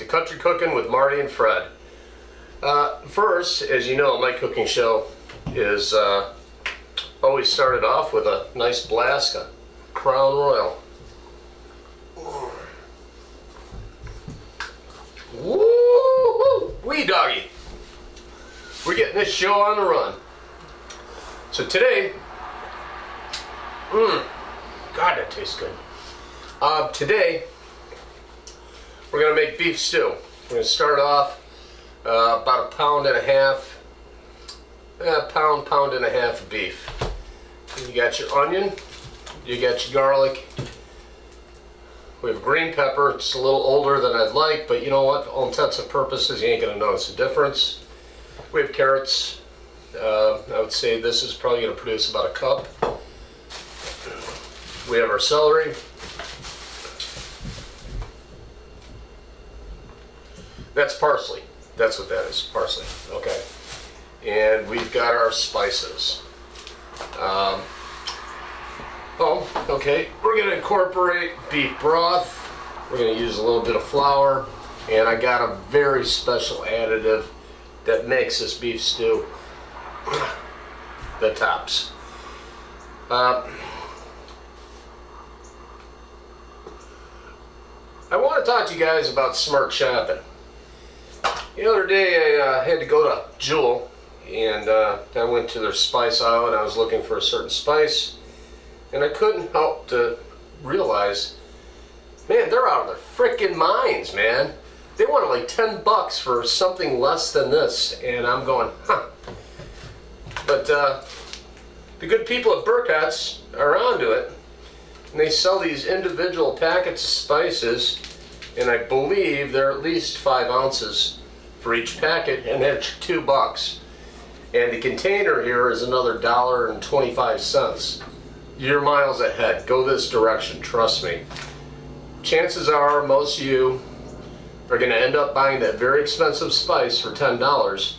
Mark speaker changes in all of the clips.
Speaker 1: Country Cooking with Marty and Fred. First, as you know, my cooking show is always started off with a nice blast of Crown Royal. Woo! Wee doggy! We're getting this show on the run. So today, God, that tastes good. Today, we're going to make beef stew. We're going to start off about a pound and a half of beef. You got your onion, you got your garlic. We have green pepper. It's a little older than I'd like, but you know what? For all intents and purposes, you ain't going to notice the difference. We have carrots. I would say this is probably going to produce about a cup. We have our celery. That's parsley. That's what that is, parsley. Okay. And we've got our spices. Okay. We're going to incorporate beef broth. We're going to use a little bit of flour. And I got a very special additive that makes this beef stew the tops. I want to talk to you guys about smart shopping. The other day I had to go to Jewel, and I went to their spice aisle and I was looking for a certain spice, and I couldn't help to realize, man, they're out of their freaking minds, man. They wanted like 10 bucks for something less than this, and I'm going, huh. But the good people at Burkhart's are onto it, and they sell these individual packets of spices, and I believe they're at least 5 ounces for each packet, and they're $2. And the container here is another $1.25. You're miles ahead. Go this direction, trust me. Chances are most of you are going to end up buying that very expensive spice for $10,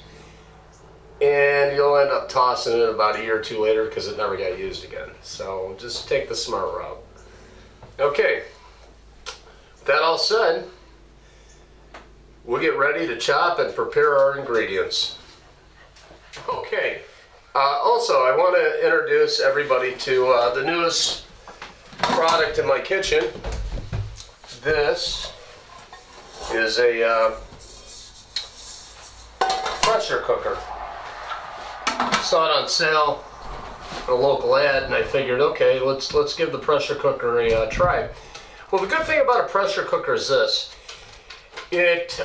Speaker 1: and you'll end up tossing it about a year or two later because it never got used again. So just take the smart route. Okay, with that all said, we'll get ready to chop and prepare our ingredients. Okay, also I want to introduce everybody to the newest product in my kitchen. This is a pressure cooker. Saw it on sale in a local ad, and I figured, okay, let's give the pressure cooker a try. Well, the good thing about a pressure cooker is this: it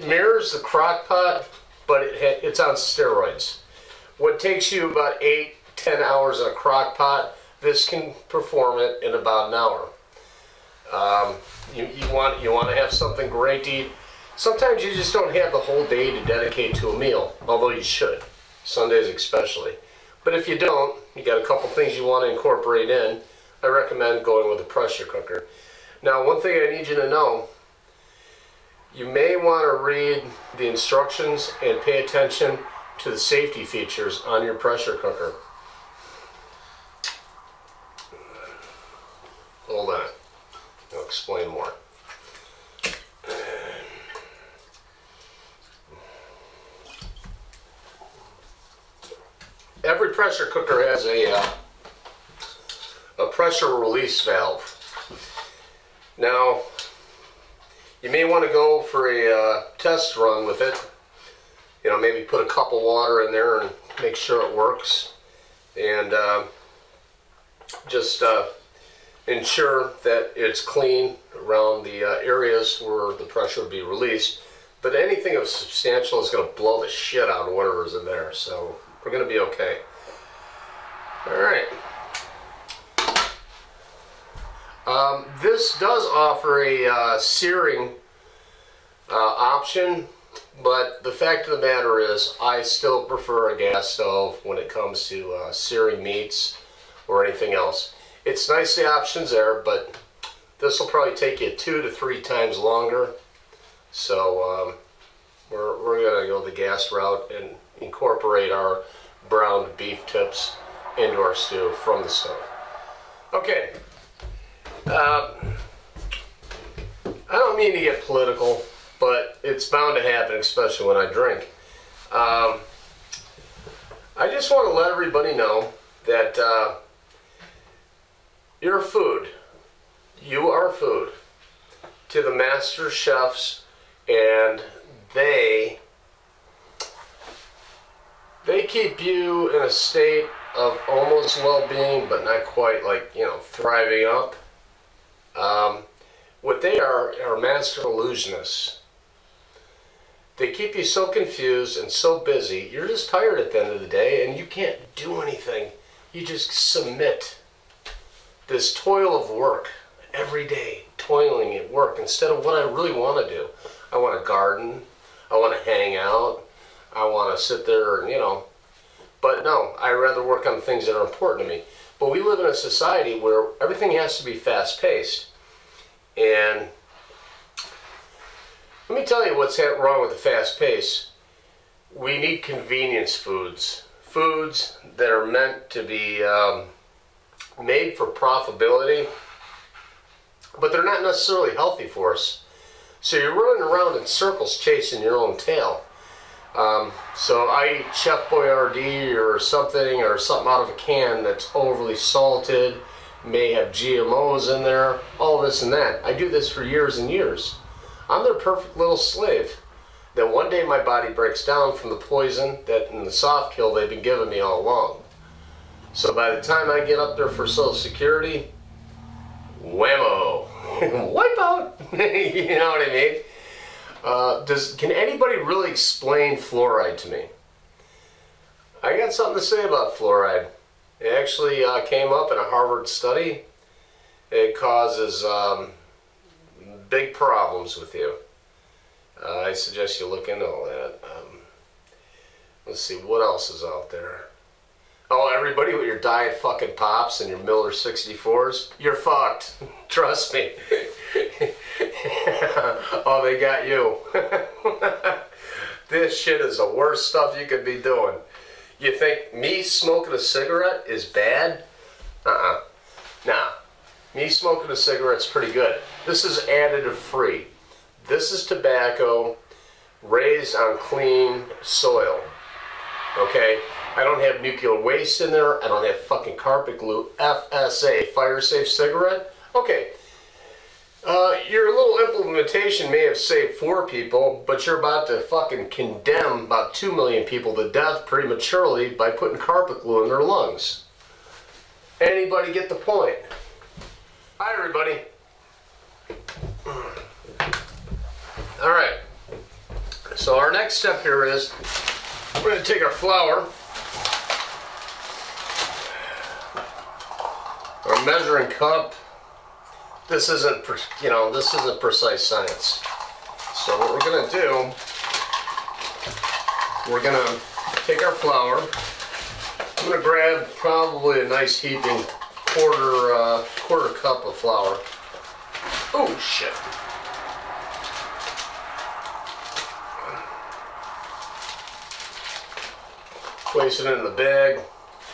Speaker 1: mirrors the crock pot, but it's on steroids. What takes you about 8-10 hours in a crock pot, this can perform it in about an hour. You want to have something great to eat. Sometimes you just don't have the whole day to dedicate to a meal, although you should, Sundays especially. But if you don't, you got a couple things you want to incorporate in, I recommend going with a pressure cooker. Now, one thing I need you to know, you may want to read the instructions and pay attention to the safety features on your pressure cooker. Hold on. I'll explain more. Every pressure cooker has a pressure release valve. Now, you may want to go for a test run with it. You know, maybe put a cup of water in there and make sure it works, and just ensure that it's clean around the areas where the pressure would be released. But anything of substantial is going to blow the shit out of whatever's in there, so we're going to be okay. Alright. This does offer a searing option, but the fact of the matter is I still prefer a gas stove when it comes to searing meats or anything else. It's nice the option's there, but this will probably take you 2 to 3 times longer. So we're going to go the gas route and incorporate our browned beef tips into our stew from the stove. Okay. I don't mean to get political, but it's bound to happen, especially when I drink. I just want to let everybody know that you're food. You are food to the master chefs, and they keep you in a state of almost well-being, but not quite, like, you know, thriving up. What they are master illusionists. They keep you so confused and so busy, you're just tired at the end of the day, and you can't do anything. You just submit this toil of work every day, toiling at work, instead of what I really want to do. I want to garden, I want to hang out, I want to sit there and, you know, but no, I'd rather work on things that are important to me. But we live in a society where everything has to be fast-paced. And let me tell you what's wrong with the fast pace. We need convenience foods. Foods that are meant to be made for profitability, but they're not necessarily healthy for us. So you're running around in circles chasing your own tail. So I eat Chef Boyardee or something out of a can that's overly salted, may have GMOs in there, all this and that. I do this for years and years. I'm their perfect little slave. Then one day my body breaks down from the poison that in the soft kill they've been giving me all along. So by the time I get up there for Social Security, whammo, wipe out. You know what I mean? Can anybody really explain fluoride to me? I got something to say about fluoride. It actually came up in a Harvard study. It causes big problems with you. I suggest you look into all that. Let's see, what else is out there? Oh, everybody with your Diet fucking Pops and your Miller 64s, you're fucked. Trust me. Oh, they got you. This shit is the worst stuff you could be doing. You think me smoking a cigarette is bad? Nah. Me smoking a cigarette's pretty good. This is additive free. This is tobacco raised on clean soil. Okay? I don't have nuclear waste in there. I don't have fucking carpet glue. FSA, fire safe cigarette. Okay. Your little implementation may have saved 4 people, but you're about to fucking condemn about 2 million people to death prematurely by putting carpet glue in their lungs. Anybody get the point? Hi, everybody. Alright. So our next step here is we're going to take our flour, our measuring cup. This isn't, this isn't precise science. So what we're going to do, we're going to take our flour. I'm going to grab probably a nice heaping quarter cup of flour. Oh shit! Place it in the bag.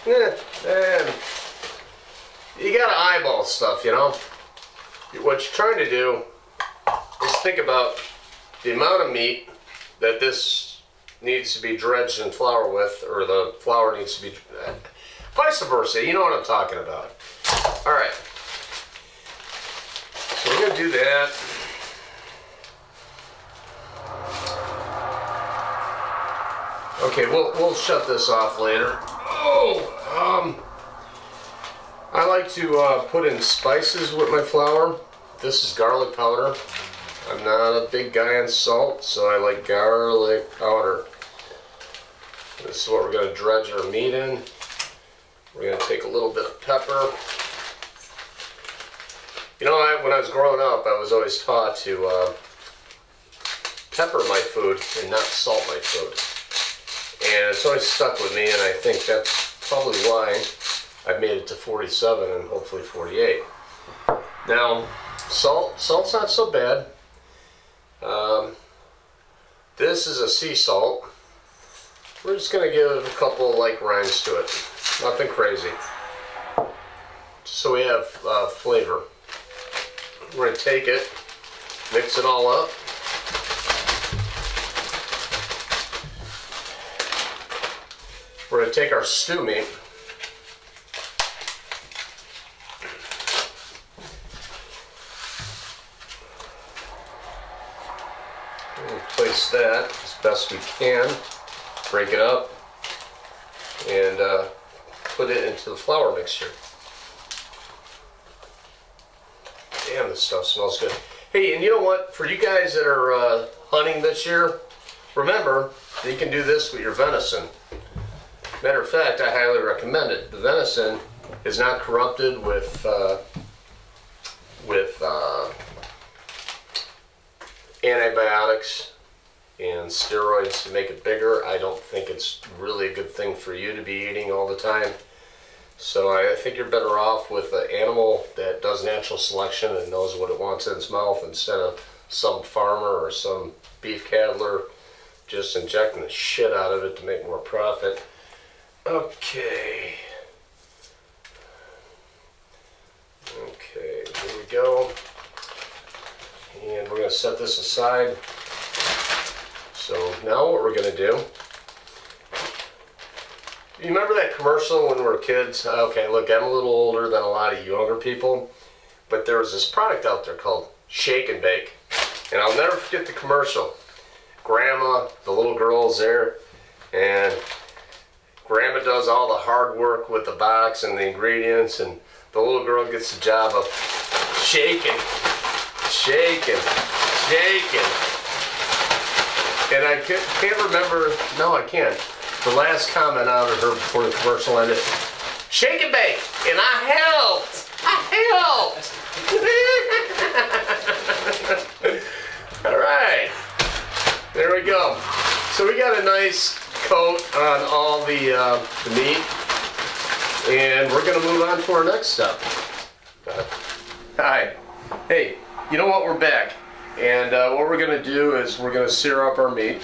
Speaker 1: And you got to eyeball stuff, you know. What you're trying to do is think about the amount of meat that this needs to be dredged in flour with, or the flour needs to be, vice versa, you know what I'm talking about. Alright, so we're going to do that. Okay, we'll shut this off later. Oh, I like to put in spices with my flour. This is garlic powder. I'm not a big guy on salt, so I like garlic powder. This is what we're going to dredge our meat in. We're going to take a little bit of pepper. You know, when I was growing up, I was always taught to pepper my food and not salt my food. And it's always stuck with me, and I think that's probably why I've made it to 47 and hopefully 48. Now, salt's not so bad. This is a sea salt. We're just going to give a couple of light grinds to it. Nothing crazy. So we have flavor. We're going to take it, Mix it all up. We're going to take our stew meat. We'll place that as best we can. Break it up and put it into the flour mixture. Damn, this stuff smells good. Hey, and you know what? For you guys that are hunting this year, remember that you can do this with your venison. Matter of fact, I highly recommend it. The venison is not corrupted with antibiotics and steroids to make it bigger. I don't think it's really a good thing for you to be eating all the time. So I think you're better off with an animal that does natural selection and knows what it wants in its mouth instead of some farmer or some beef cattler just injecting the shit out of it to make more profit. Okay. Okay, here we go. And we're going to set this aside. So now what we're going to do, you remember that commercial when we were kids? Okay, look, I'm a little older than a lot of younger people, but there was this product out there called Shake and Bake. And I'll never forget the commercial. Grandma, the little girl's there, and Grandma does all the hard work with the box and the ingredients, and the little girl gets the job of shaking, shaking, shaking. And I can't remember, no I can't, the last comment out of her before the commercial ended. Shake and bake, and I helped! I helped! Alright, there we go. So we got a nice coat on all the meat, and we're going to move on to our next step. Hi. Hey, you know what? We're back. And what we're going to do is we're going to sear up our meat.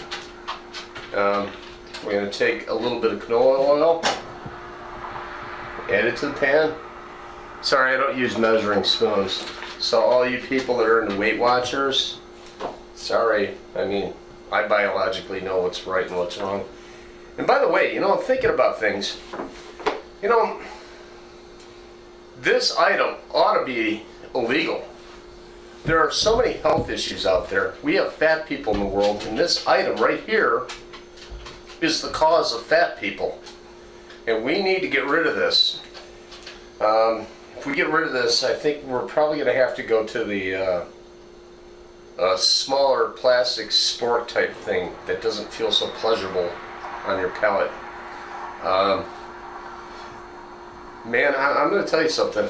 Speaker 1: We're going to take a little bit of canola oil, add it to the pan. Sorry, I don't use measuring spoons. So all you people that are into Weight Watchers, sorry. I mean, I biologically know what's right and what's wrong. And by the way, you know, I'm thinking about things. You know, this item ought to be illegal. There are so many health issues out there. We have fat people in the world, and this item right here is the cause of fat people. And we need to get rid of this. If we get rid of this, I think we're probably going to have to go to the smaller plastic sport type thing that doesn't feel so pleasurable on your palate. Man, I'm going to tell you something.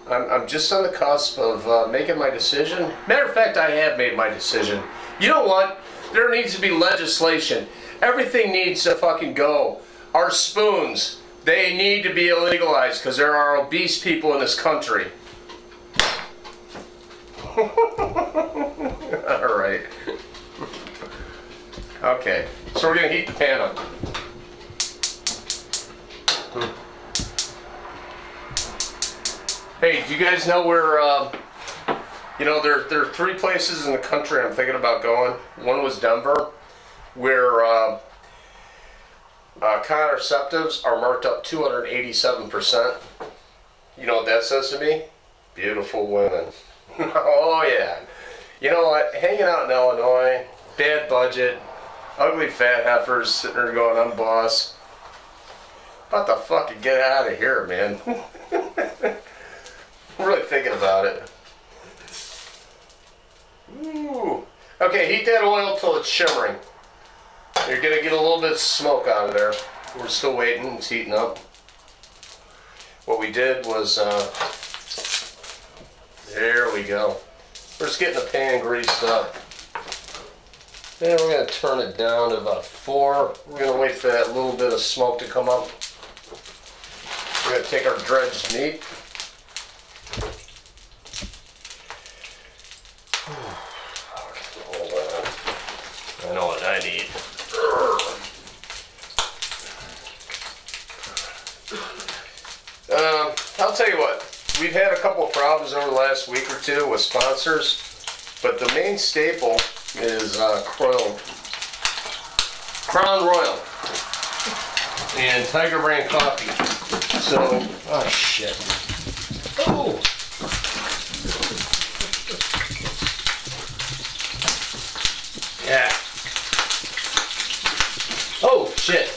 Speaker 1: I'm just on the cusp of making my decision. Matter of fact, I have made my decision. You know what? There needs to be legislation. Everything needs to fucking go. Our spoons, they need to be illegalized because there are obese people in this country. Alright. Okay, so we're going to heat the pan up. Hey, do you guys know where, you know, there are 3 places in the country I'm thinking about going. One was Denver, where contraceptives are marked up 287%. You know what that says to me? Beautiful women. Oh yeah. You know what? Hanging out in Illinois, bad budget, ugly fat heifers sitting there going, I'm boss. About to fucking get out of here, man. I'm really thinking about it. Ooh. Okay, heat that oil till it's shimmering. You're gonna get a little bit of smoke out of there. We're still waiting, it's heating up. What we did was, there we go. We're just getting the pan greased up. Then we're gonna turn it down to about 4. We're gonna wait for that little bit of smoke to come up. We're gonna take our dredged meat. Hold on. I know what I need. I'll tell you what, we've had a couple of problems over the last week or two with sponsors, But the main staple is Crown Royal and Tiger Brand coffee. So, oh shit. Oh! Yeah. Oh shit.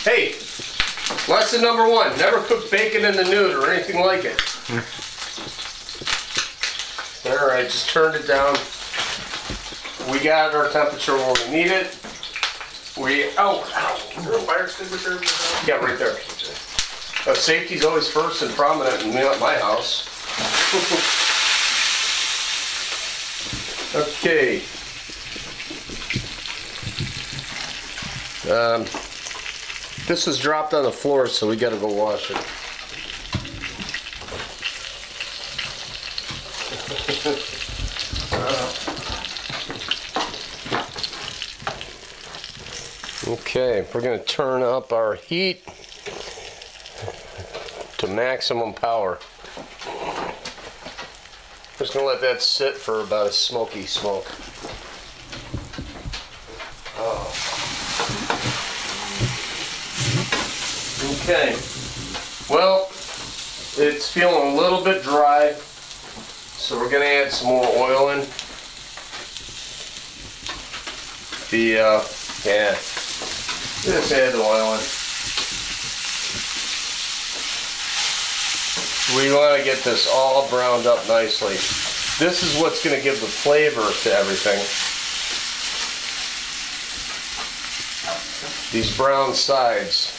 Speaker 1: Hey, lesson number 1, never cook bacon in the nude or anything like it. Alright, just turned it down. We got our temperature where we need it. Is there a fire extinguisher? Yeah, right there. Safety's always first and prominent in my house. Okay. This was dropped on the floor, so we gotta go wash it. Okay, we're going to turn up our heat to maximum power. Just going to let that sit for about a smoky smoke. Oh. Okay, well, it's feeling a little bit dry, so we're going to add some more oil in. Yeah. Just add the oil in. We want to get this all browned up nicely. This is what's going to give the flavor to everything. These brown sides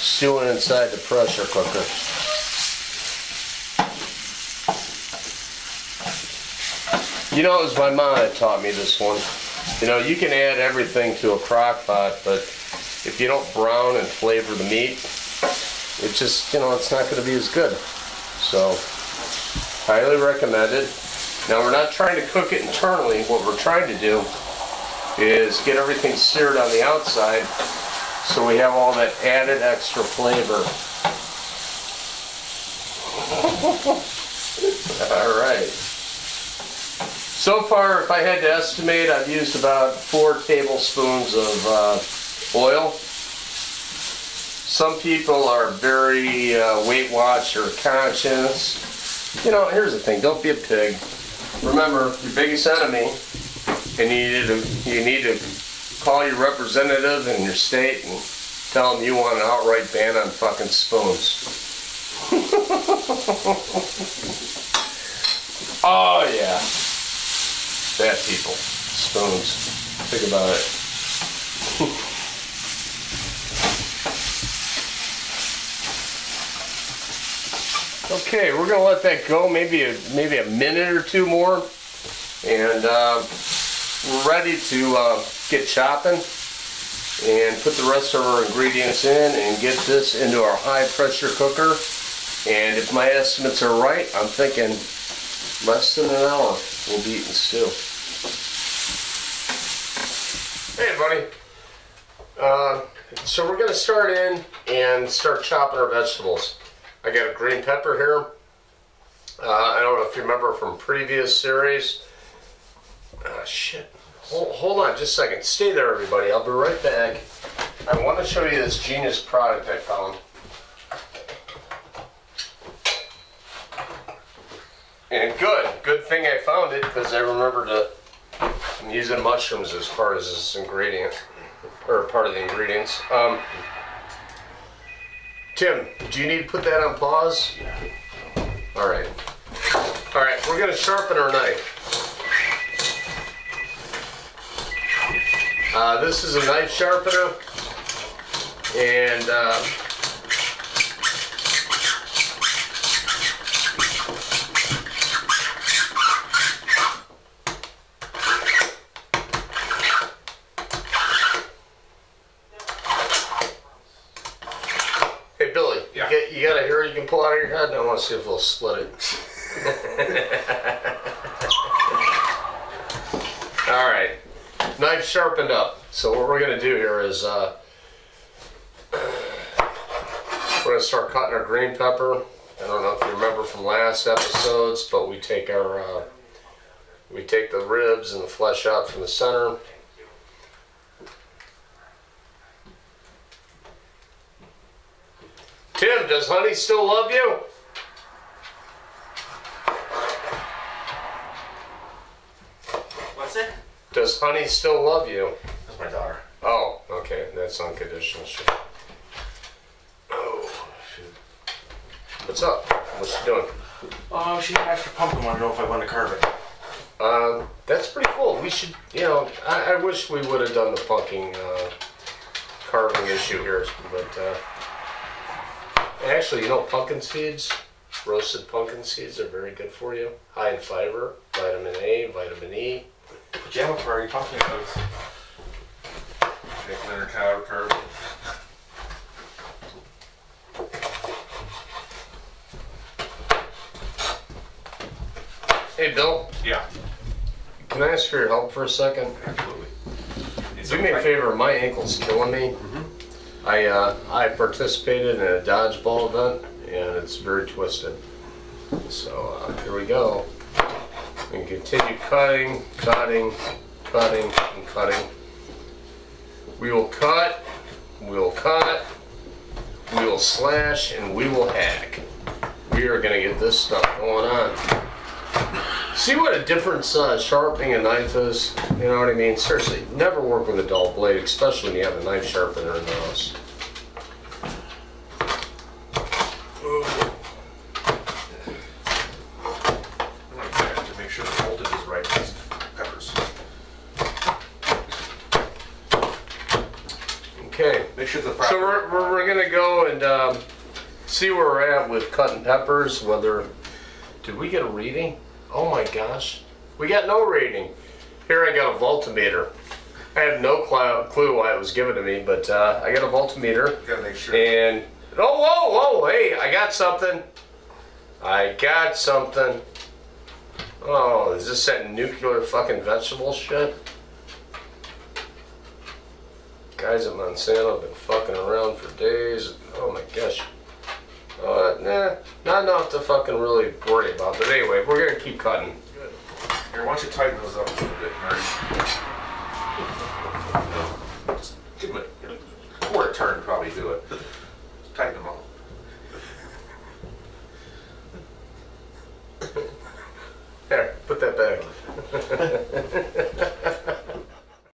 Speaker 1: stewing inside the pressure cooker. You know, it was my mom that taught me this one. You know, you can add everything to a crock pot, but if you don't brown and flavor the meat, it just, you know, it's not going to be as good. So, highly recommended. Now, we're not trying to cook it internally. What we're trying to do is get everything seared on the outside so we have all that added extra flavor. All right. So far, if I had to estimate, I've used about 4 tablespoons of oil. Some people are very Weight Watcher conscious. You know, here's the thing, don't be a pig. Remember, your biggest enemy, and you need to call your representative in your state and tell them you want an outright ban on fucking spoons. Oh yeah. Fat people. Spoons. Think about it. Okay, we're gonna let that go maybe a minute or 2 more, and we're ready to get chopping and put the rest of our ingredients in and get this into our high pressure cooker. And if my estimates are right, I'm thinking less than an hour we'll be eating stew. Hey buddy, so we're going to start in and start chopping our vegetables. I got a green pepper here. I don't know if you remember from previous series. Shit. Hold on just a second. Stay there everybody. I'll be right back. I want to show you this genius product I found. And good thing I found it, because I remember I'm using mushrooms as part of this ingredient, or part of the ingredients. Tim, do you need to put that on pause? Alright. Alright, we're going to sharpen our knife. This is a knife sharpener, and hey Billy, yeah. You got a hair you can pull out of your head? I want to see if we'll split it. Alright, knife sharpened up. So what we're going to do here is we're going to start cutting our green pepper. I don't know if you remember from last episodes, but we take our We take the ribs and the flesh out from the center. Tim, does honey still love you?
Speaker 2: What's it?
Speaker 1: Does honey still love you?
Speaker 2: That's my daughter.
Speaker 1: Oh, okay. That's unconditional shit. Oh, shoot. What's up? What's she doing?
Speaker 2: Oh, she had extra pumpkin. Want to know if I want to carve it?
Speaker 1: That's pretty cool. We should, you know, I wish we would have done the pumpkin carving issue here, but actually, you know, pumpkin seeds, roasted pumpkin seeds are very good for you. High in fiber, vitamin A, vitamin E.
Speaker 2: Pajama party pumpkin seeds. Chicken or cow carving.
Speaker 1: Hey, Bill.
Speaker 2: Yeah.
Speaker 1: Can I ask for your help for a second?
Speaker 2: Absolutely.
Speaker 1: Do me a favor. My ankle's killing me. I participated in a dodgeball event, and it's very twisted. So here we go. And continue cutting, cutting, cutting, and cutting. We will cut, we will cut, we will slash, and we will hack. We are going to get this stuff going on. See what a difference sharpening a knife is? You know what I mean? Seriously, never work with a dull blade, especially when you have a knife sharpener in the house.
Speaker 2: I want to check to make sure the voltage is right for these peppers.
Speaker 1: Okay.
Speaker 2: Make sure the
Speaker 1: So we're going to go and see where we're at with cutting peppers. Whether did we get a reading? Oh my gosh, we got no reading. Here I got a voltmeter. I have no clue why it was given to me, but I got a voltmeter.
Speaker 2: Gotta make sure.
Speaker 1: And oh, whoa, hey, I got something. I got something. Oh, is this that nuclear fucking vegetable shit? Guys at Monsanto have been fucking around for days. Oh my gosh. Nah, not enough to fucking really worry about. But anyway, we're gonna keep cutting.
Speaker 2: Good. Here, why don't you tighten those up a little bit, Marty? Just give them a quarter turn, probably do it.